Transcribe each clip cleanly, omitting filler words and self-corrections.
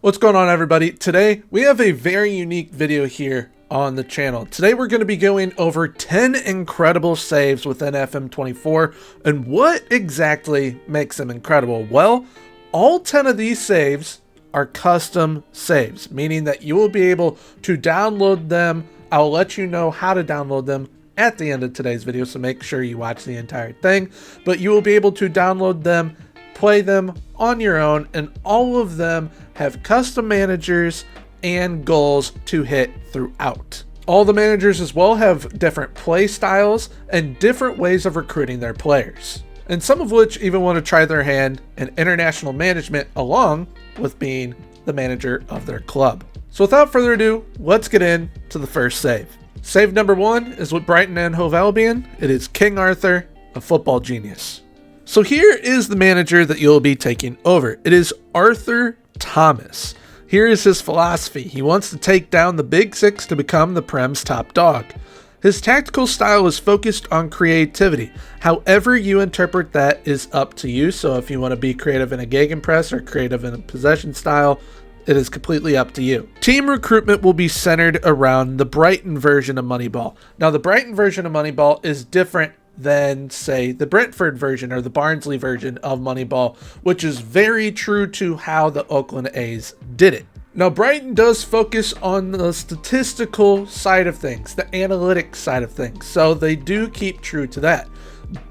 What's going on, everybody? Today we have a very unique video here on the channel. Today we're going to be going over 10 incredible saves within FM24 and what exactly makes them incredible. Well, all 10 of these saves are custom saves, meaning that you will be able to download them. I'll let you know how to download them at the end of today's video, so make sure you watch the entire thing. But you will be able to download them, play them on your own, and all of them have custom managers and goals to hit throughout. All the managers as well have different play styles and different ways of recruiting their players, and some of which even want to try their hand in international management along with being the manager of their club. So without further ado, let's get into the first save. Save number 1 is with Brighton and Hove Albion. It is King Arthur, a football genius. So here is the manager that you'll be taking over. It is Arthur Thomas. Here is his philosophy. He wants to take down the Big Six to become the Prem's top dog. His tactical style is focused on creativity. However you interpret that is up to you. So if you want to be creative in a gegenpress or creative in a possession style, it is completely up to you. Team recruitment will be centered around the Brighton version of Moneyball. Now, the Brighton version of Moneyball is different than, say, the Brentford version or the Barnsley version of Moneyball, which is very true to how the Oakland A's did it. Now, Brighton does focus on the statistical side of things, the analytics side of things, so they do keep true to that.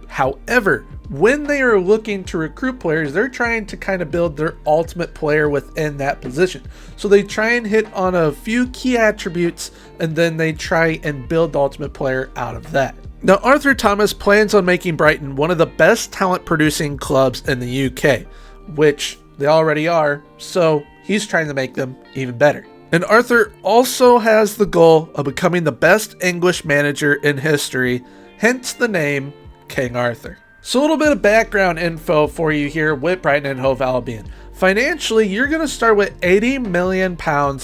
However, when they are looking to recruit players, they're trying to kind of build their ultimate player within that position. So they try and hit on a few key attributes, and then they try and build the ultimate player out of that. Now, Arthur Thomas plans on making Brighton one of the best talent-producing clubs in the UK, which they already are, so he's trying to make them even better. And Arthur also has the goal of becoming the best English manager in history, hence the name King Arthur. So a little bit of background info for you here with Brighton and Hove Albion. Financially, you're going to start with £80 million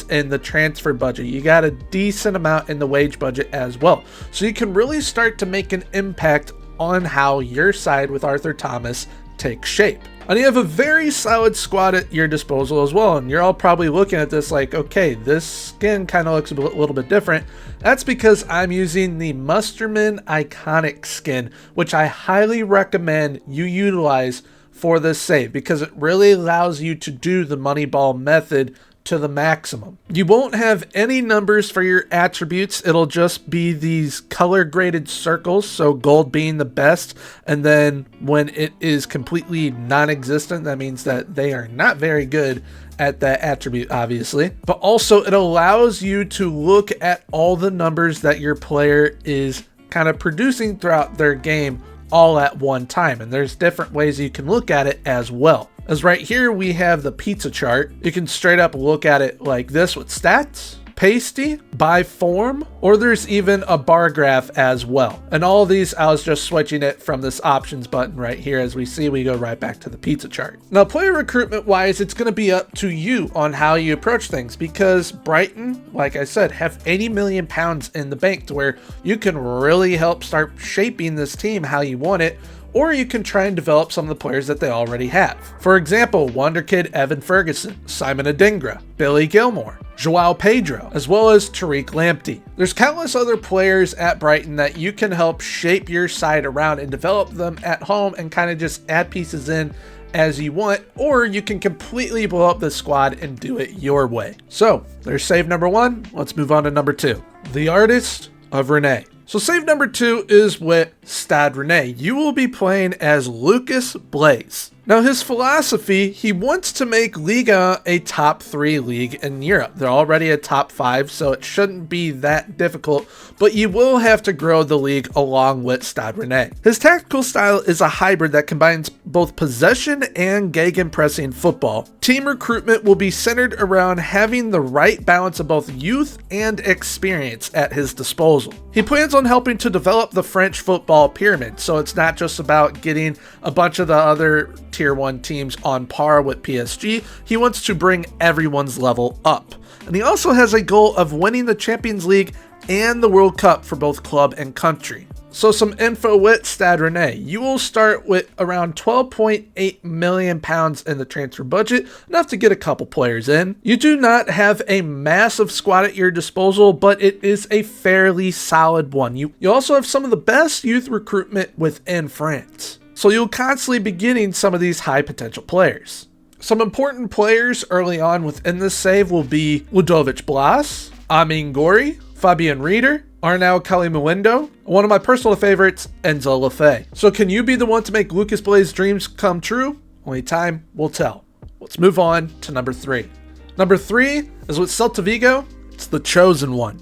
in the transfer budget. You got a decent amount in the wage budget as well. So you can really start to make an impact on how your side with Arthur Thomas takes shape. And you have a very solid squad at your disposal as well. And you're all probably looking at this like, okay, this skin kind of looks a little bit different. That's because I'm using the Musterman Iconic skin, which I highly recommend you utilize for this save because it really allows you to do the Moneyball method to the maximum. You won't have any numbers for your attributes. It'll just be these color graded circles, so gold being the best, and then when it is completely non-existent, that means that they are not very good at that attribute, obviously. But also it allows you to look at all the numbers that your player is kind of producing throughout their game all at one time, and there's different ways you can look at it as well. As right here we have the pizza chart. You can straight up look at it like this with stats, pasty, by form, or there's even a bar graph as well. And all of these, I was just switching it from this options button right here. As we see, we go right back to the pizza chart. Now, player recruitment wise, it's going to be up to you on how you approach things, because Brighton, like I said, have £80 million in the bank to where you can really help start shaping this team how you want it, or you can try and develop some of the players that they already have. For example, Wonder Kid Evan Ferguson, Simon Adingra, Billy Gilmore, Joao Pedro, as well as Tariq Lamptey. There's countless other players at Brighton that you can help shape your side around and develop them at home and kind of just add pieces in as you want, or you can completely blow up the squad and do it your way. So there's save number 1. Let's move on to number 2. The Artist of Rene. So save number 2 is with Stade Rennais. You will be playing as Lucas Blaise. Now, his philosophy, he wants to make Liga a top 3 league in Europe. They're already a top 5, so it shouldn't be that difficult, but you will have to grow the league along with Stade Rennais. His tactical style is a hybrid that combines both possession and gegenpressing football. Team recruitment will be centered around having the right balance of both youth and experience at his disposal. He plans on helping to develop the French football pyramid, so it's not just about getting a bunch of the other Tier 1 teams on par with PSG. He wants to bring everyone's level up. And he also has a goal of winning the Champions League and the World Cup for both club and country. So some info with Stade Rennais. You will start with around £12.8 million in the transfer budget, enough to get a couple players in. You do not have a massive squad at your disposal, but it is a fairly solid one. You also have some of the best youth recruitment within France. So you'll constantly be getting some of these high potential players. Some important players early on within this save will be Ludovic Blas, Amin Gori, Fabian Rieder, Arnau Kalimuendo, one of my personal favorites, Enzo Lefebvre. So can you be the one to make Lucas Blaze's dreams come true? Only time will tell. Let's move on to number 3. Number 3 is with Celta Vigo. It's the Chosen One.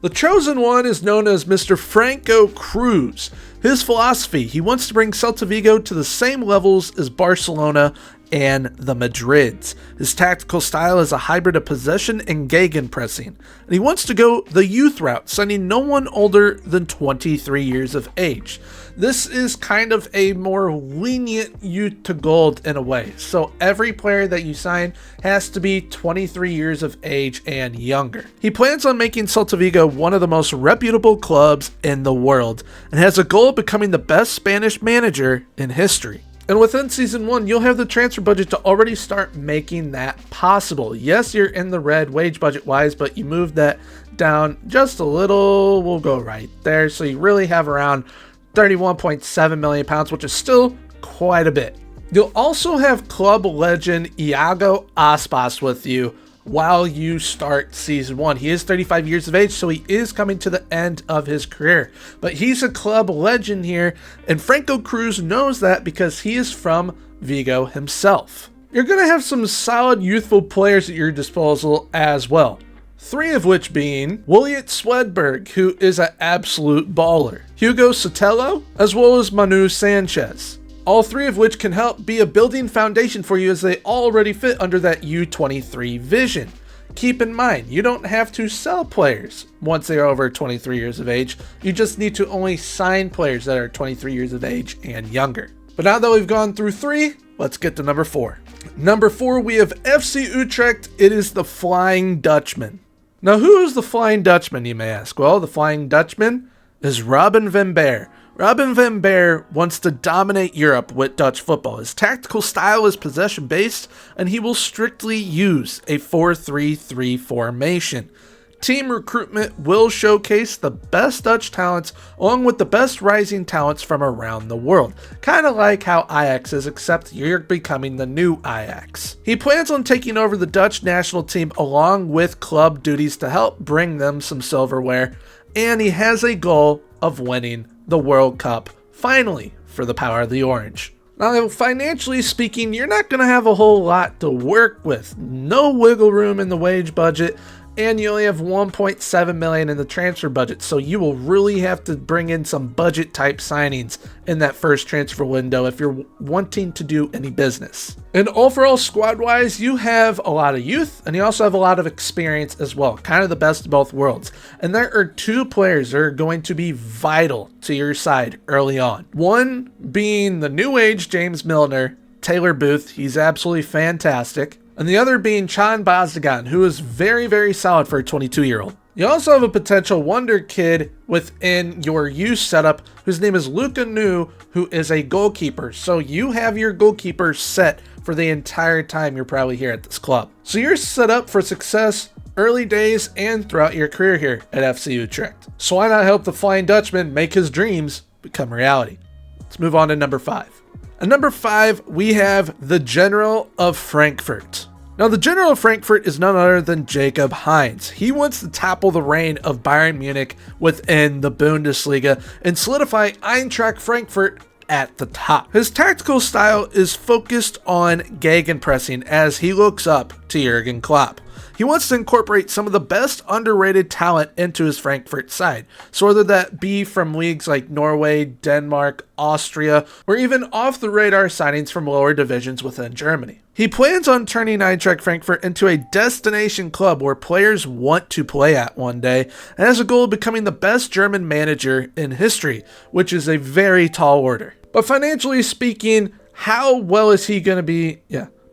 The Chosen One is known as Mr. Franco Cruz. His philosophy, he wants to bring Celta Vigo to the same levels as Barcelona and the Madrids. His tactical style is a hybrid of possession and gegenpressing, and he wants to go the youth route, signing no one older than 23 years of age. This is kind of a more lenient youth to gold in a way, so every player that you sign has to be 23 years of age and younger. He plans on making Celta Vigo one of the most reputable clubs in the world, and has a goal of becoming the best Spanish manager in history. And within Season 1, you'll have the transfer budget to already start making that possible. Yes, you're in the red wage budget-wise, but you move that down just a little. We'll go right there. So you really have around £31.7 million, which is still quite a bit. You'll also have club legend Iago Aspas with you while you start Season 1. He is 35 years of age, so he is coming to the end of his career. But he's a club legend here, and Franco Cruz knows that because he is from Vigo himself. You're going to have some solid youthful players at your disposal as well. 3 of which being Williot Swedberg, who is an absolute baller, Hugo Sotelo, as well as Manu Sanchez. All 3 of which can help be a building foundation for you as they already fit under that U23 vision. Keep in mind, you don't have to sell players once they are over 23 years of age. You just need to only sign players that are 23 years of age and younger. But now that we've gone through 3, let's get to number 4. Number 4, we have FC Utrecht. It is the Flying Dutchman. Now, who is the Flying Dutchman, you may ask? Well, the Flying Dutchman is Robin van Beer. Robin van Beer wants to dominate Europe with Dutch football. His tactical style is possession-based, and he will strictly use a 4-3-3 formation. Team recruitment will showcase the best Dutch talents along with the best rising talents from around the world. Kind of like how Ajax is, except you're becoming the new Ajax. He plans on taking over the Dutch national team along with club duties to help bring them some silverware, and he has a goal of winning the World Cup, finally, for the power of the orange. Now, financially speaking, you're not going to have a whole lot to work with. No wiggle room in the wage budget, and you only have $1.7 million in the transfer budget, so you will really have to bring in some budget type signings in that first transfer window if you're wanting to do any business. And overall, squad wise, you have a lot of youth and you also have a lot of experience as well, kind of the best of both worlds. And there are 2 players that are going to be vital to your side early on. One being the new age James Milner, Taylor Booth. He's absolutely fantastic. And the other being Chan Bazdagan, who is very, very solid for a 22-year-old. You also have a potential wonder kid within your youth setup whose name is Luca Nu, who is a goalkeeper. So you have your goalkeeper set for the entire time you're probably here at this club. So you're set up for success early days and throughout your career here at FC Utrecht. So why not help the Flying Dutchman make his dreams become reality? Let's move on to number 5. At number 5, we have the General of Frankfurt. Now, the General of Frankfurt is none other than Jacob Heinz. He wants to topple the reign of Bayern Munich within the Bundesliga and solidify Eintracht Frankfurt at the top. His tactical style is focused on gegenpressing as he looks up to Jurgen Klopp. He wants to incorporate some of the best underrated talent into his Frankfurt side, so whether that be from leagues like Norway, Denmark, Austria, or even off-the-radar signings from lower divisions within Germany. He plans on turning Eintracht Frankfurt into a destination club where players want to play at one day, and has a goal of becoming the best German manager in history, which is a very tall order. But financially speaking, how well is he going to be?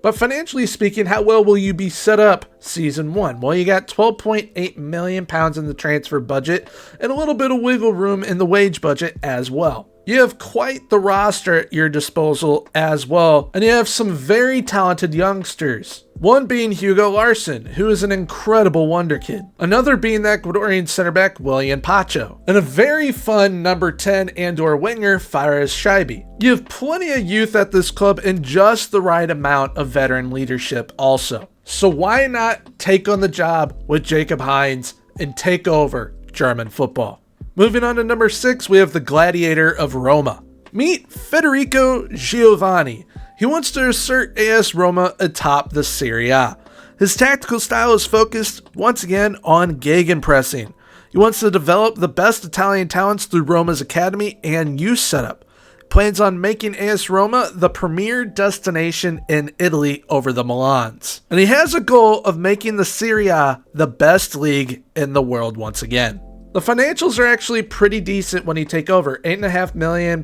But financially speaking, how well will you be set up season 1? Well, you got £12.8 million in the transfer budget and a little bit of wiggle room in the wage budget as well. You have quite the roster at your disposal as well, and you have some very talented youngsters. One being Hugo Larsson, who is an incredible wonder kid. Another being the Ecuadorian center back William Pacho. And a very fun number 10 and/or winger Fares Shaibi. You have plenty of youth at this club and just the right amount of veteran leadership also. So why not take on the job with Jacob Hines and take over German football? Moving on to number 6, we have the gladiator of Roma. Meet Federico Giovanni. He wants to assert AS Roma atop the Serie A. His tactical style is focused, once again, on gegenpressing. He wants to develop the best Italian talents through Roma's academy and youth setup. Plans on making AS Roma the premier destination in Italy over the Milans. And he has a goal of making the Serie A the best league in the world once again. The financials are actually pretty decent when you take over. £8.5 million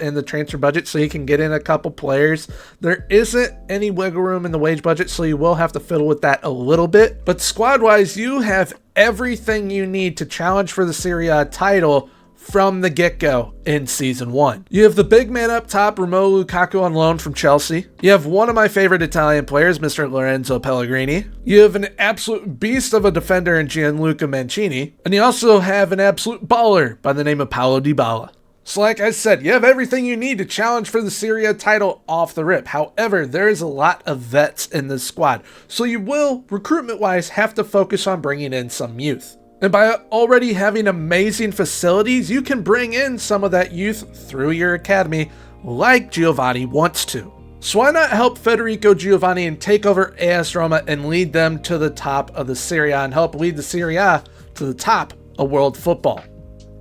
in the transfer budget, so you can get in a couple players. There isn't any wiggle room in the wage budget, so you will have to fiddle with that a little bit. But squad-wise, you have everything you need to challenge for the Serie A title from the get-go in season 1. You have the big man up top, Romelu Lukaku, on loan from Chelsea. You have one of my favorite Italian players, Mr. Lorenzo Pellegrini. You have an absolute beast of a defender in Gianluca Mancini. And you also have an absolute baller by the name of Paulo Dybala. So like I said, you have everything you need to challenge for the Serie A title off the rip. However, there is a lot of vets in this squad. So you will, recruitment-wise, have to focus on bringing in some youth. And by already having amazing facilities, you can bring in some of that youth through your academy like Giovanni wants to. So why not help Federico Giovanni and take over AS Roma and lead them to the top of the Serie A and help lead the Serie A to the top of world football?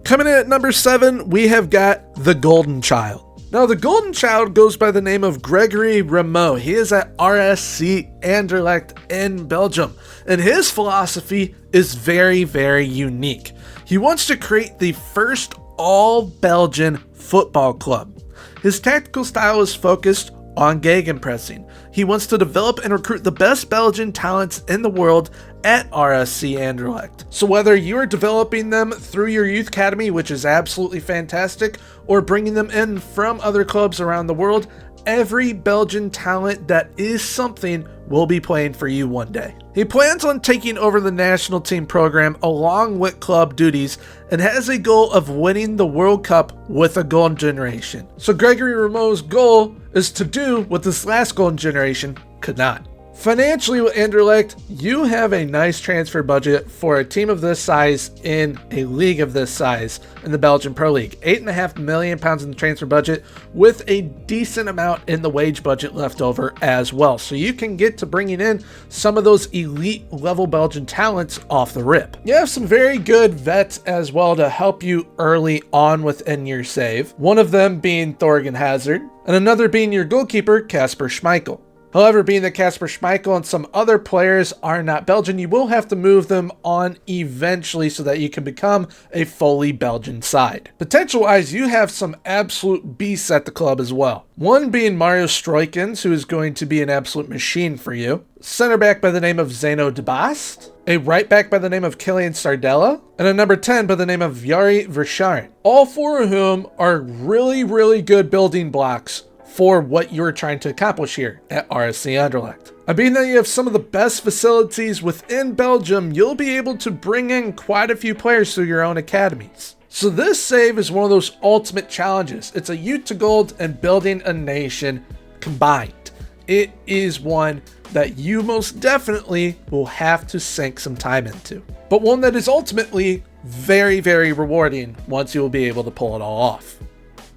Coming in at number 7, we have got the Golden Child. Now, the Golden Child goes by the name of Gregory Rameau. He is at RSC Anderlecht in Belgium, and his philosophy is very, very unique. He wants to create the first all-Belgian football club. His tactical style is focused on gegenpressing. He wants to develop and recruit the best Belgian talents in the world at RSC Anderlecht. So whether you're developing them through your youth academy, which is absolutely fantastic, or bringing them in from other clubs around the world, every Belgian talent that is something will be playing for you one day. He plans on taking over the national team program along with club duties and has a goal of winning the World Cup with a golden generation. So Gregory Rameau's goal is to do what this last golden generation could not. Financially with Anderlecht, you have a nice transfer budget for a team of this size in a league of this size in the Belgian Pro League. £8.5 million in the transfer budget with a decent amount in the wage budget left over as well. So you can get to bringing in some of those elite level Belgian talents off the rip. You have some very good vets as well to help you early on within your save. One of them being Thorgan Hazard and another being your goalkeeper, Kasper Schmeichel. However, being that Kasper Schmeichel and some other players are not Belgian, you will have to move them on eventually so that you can become a fully Belgian side. Potential-wise, you have some absolute beasts at the club as well. One being Mario Stroikens, who is going to be an absolute machine for you. Center back by the name of Zeno de Bast. A right back by the name of Kylian Sardella. And a number 10 by the name of Jari Verscharen. All four of whom are really, really good building blocks for what you're trying to accomplish here at RSC Anderlecht. And being that you have some of the best facilities within Belgium, you'll be able to bring in quite a few players through your own academies. So this save is one of those ultimate challenges. It's a youth to gold and building a nation combined. It is one that you most definitely will have to sink some time into, but one that is ultimately very, very rewarding once you will be able to pull it all off.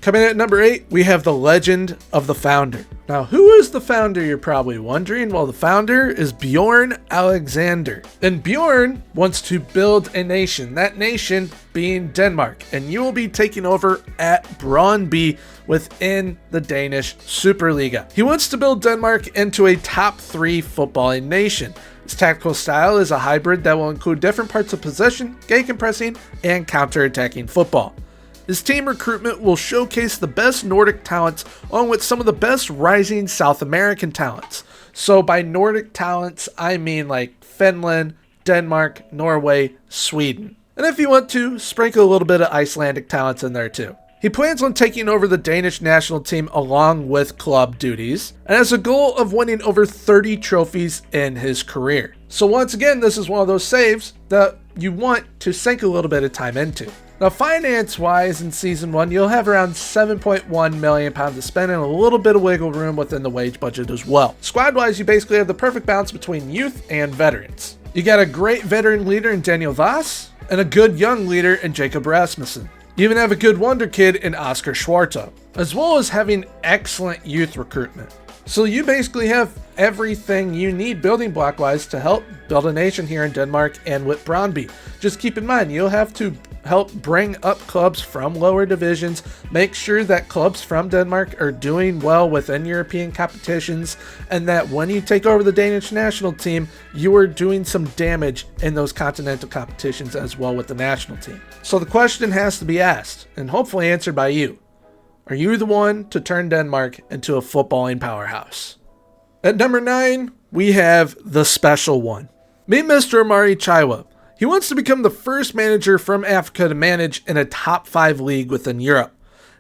Coming in at number 8, we have the legend of the founder. Now, who is the founder, you're probably wondering? Well, the founder is Bjorn Alexander. And Bjorn wants to build a nation, that nation being Denmark. And you will be taking over at Brøndby within the Danish Superliga. He wants to build Denmark into a top 3 footballing nation. His tactical style is a hybrid that will include different parts of possession, gegenpressing, and counter-attacking football. His team recruitment will showcase the best Nordic talents along with some of the best rising South American talents. So by Nordic talents, I mean like Finland, Denmark, Norway, Sweden. And if you want to, sprinkle a little bit of Icelandic talents in there too. He plans on taking over the Danish national team along with club duties, and has a goal of winning over 30 trophies in his career. So once again, this is one of those saves that you want to sink a little bit of time into. Now, finance-wise, in Season 1, you'll have around £7.1 million to spend and a little bit of wiggle room within the wage budget as well. Squad-wise, you basically have the perfect balance between youth and veterans. You got a great veteran leader in Daniel Voss, and a good young leader in Jacob Rasmussen. You even have a good wonder kid in Oscar Schwarto, as well as having excellent youth recruitment. So you basically have everything you need building block-wise to help build a nation here in Denmark and with Brøndby. Just keep in mind, you'll have to help bring up clubs from lower divisions, make sure that clubs from Denmark are doing well within European competitions, and that when you take over the Danish national team, you are doing some damage in those continental competitions as well with the national team. So the question has to be asked, and hopefully answered by you. Are you the one to turn Denmark into a footballing powerhouse? At number 9, we have the special one. Meet Mr. Amari Chiwa. He wants to become the first manager from Africa to manage in a top 5 league within Europe.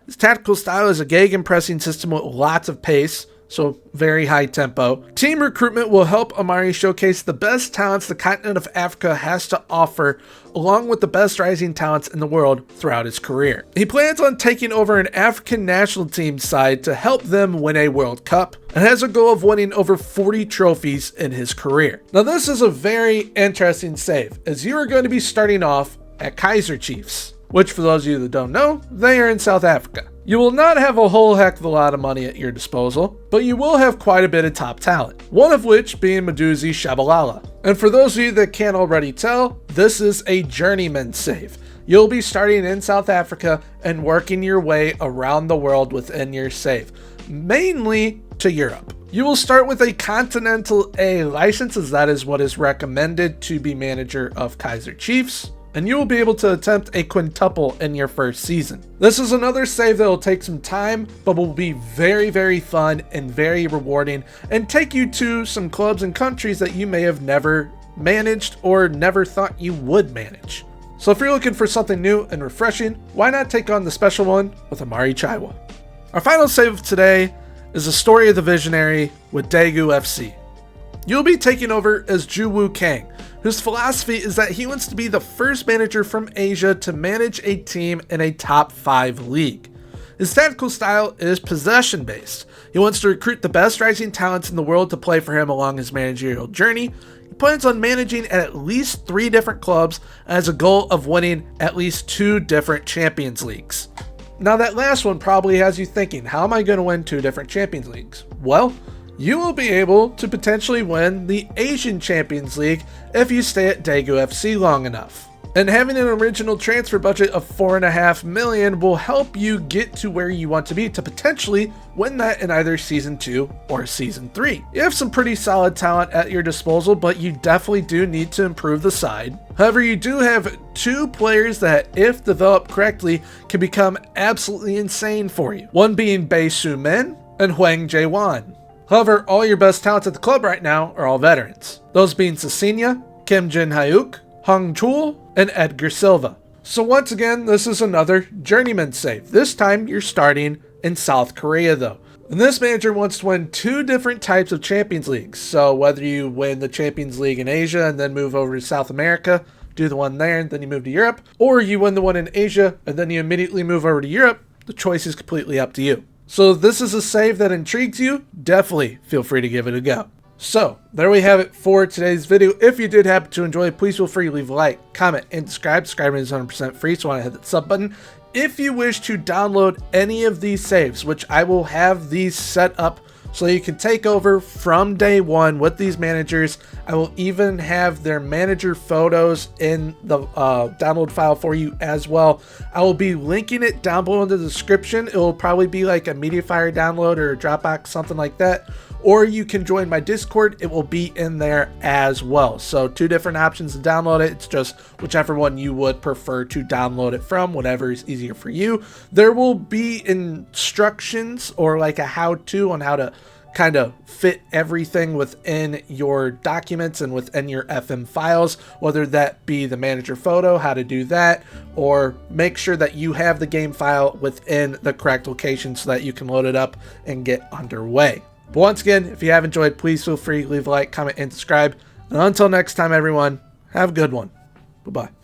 His tactical style is a gegenpressing system with lots of pace, so very high tempo. Team recruitment will help Amari showcase the best talents the continent of Africa has to offer, along with the best rising talents in the world throughout his career. He plans on taking over an African national team side to help them win a World Cup, and has a goal of winning over 40 trophies in his career. Now this is a very interesting save, as you are going to be starting off at Kaiser Chiefs, which for those of you that don't know, they are in South Africa. You will not have a whole heck of a lot of money at your disposal, but you will have quite a bit of top talent, one of which being Maduzi Shabalala. And for those of you that can't already tell, this is a journeyman save. You'll be starting in South Africa and working your way around the world within your save, mainly to Europe. You will start with a Continental A license, as that is what is recommended to be manager of Kaiser Chiefs, and you will be able to attempt a quintuple in your first season. This is another save that will take some time, but will be very, very fun and very rewarding, and take you to some clubs and countries that you may have never managed or never thought you would manage. So if you're looking for something new and refreshing, why not take on the special one with Amari Chiwa? Our final save of today is the story of the visionary with Daegu FC. You'll be taking over as Wu Kang, whose philosophy is that he wants to be the first manager from Asia to manage a team in a top 5 league. His tactical style is possession based. He wants to recruit the best rising talents in the world to play for him along his managerial journey. He plans on managing at least 3 different clubs and has a goal of winning at least 2 different Champions Leagues. Now that last one probably has you thinking, how am I going to win 2 different Champions Leagues? Well, you will be able to potentially win the Asian Champions League if you stay at Daegu FC long enough. And having an original transfer budget of $4.5 million will help you get to where you want to be to potentially win that in either Season 2 or Season 3. You have some pretty solid talent at your disposal, but you definitely do need to improve the side. However, you do have 2 players that, if developed correctly, can become absolutely insane for you. One being Bae Soo Min and Hwang Jae-won. However, all your best talents at the club right now are all veterans. Those being Cecilia, Kim Jin-hyuk, Hong Chul, and Edgar Silva. So once again, this is another journeyman save. This time you're starting in South Korea though. And this manager wants to win 2 different types of Champions Leagues. So whether you win the Champions League in Asia and then move over to South America, do the one there and then you move to Europe, or you win the one in Asia and then you immediately move over to Europe, the choice is completely up to you. So if this is a save that intrigues you, definitely feel free to give it a go. So there we have it for today's video. If you did happen to enjoy, please feel free to leave a like, comment, and subscribe. Subscribing is 100% free, so I want to hit that sub button. If you wish to download any of these saves, which I will have these set up so you can take over from day one with these managers. I will even have their manager photos in the download file for you as well. I will be linking it down below in the description. It will probably be like a Mediafire download or a Dropbox, something like that. Or you can join my Discord. It will be in there as well. So 2 different options to download it. It's just whichever one you would prefer to download it from, whatever is easier for you. There will be instructions or like a how-to on how to kind of fit everything within your documents and within your FM files, whether that be the manager photo, how to do that, or make sure that you have the game file within the correct location so that you can load it up and get underway. But once again, if you have enjoyed, please feel free to leave a like, comment, and subscribe. And until next time, everyone, have a good one. Bye-bye.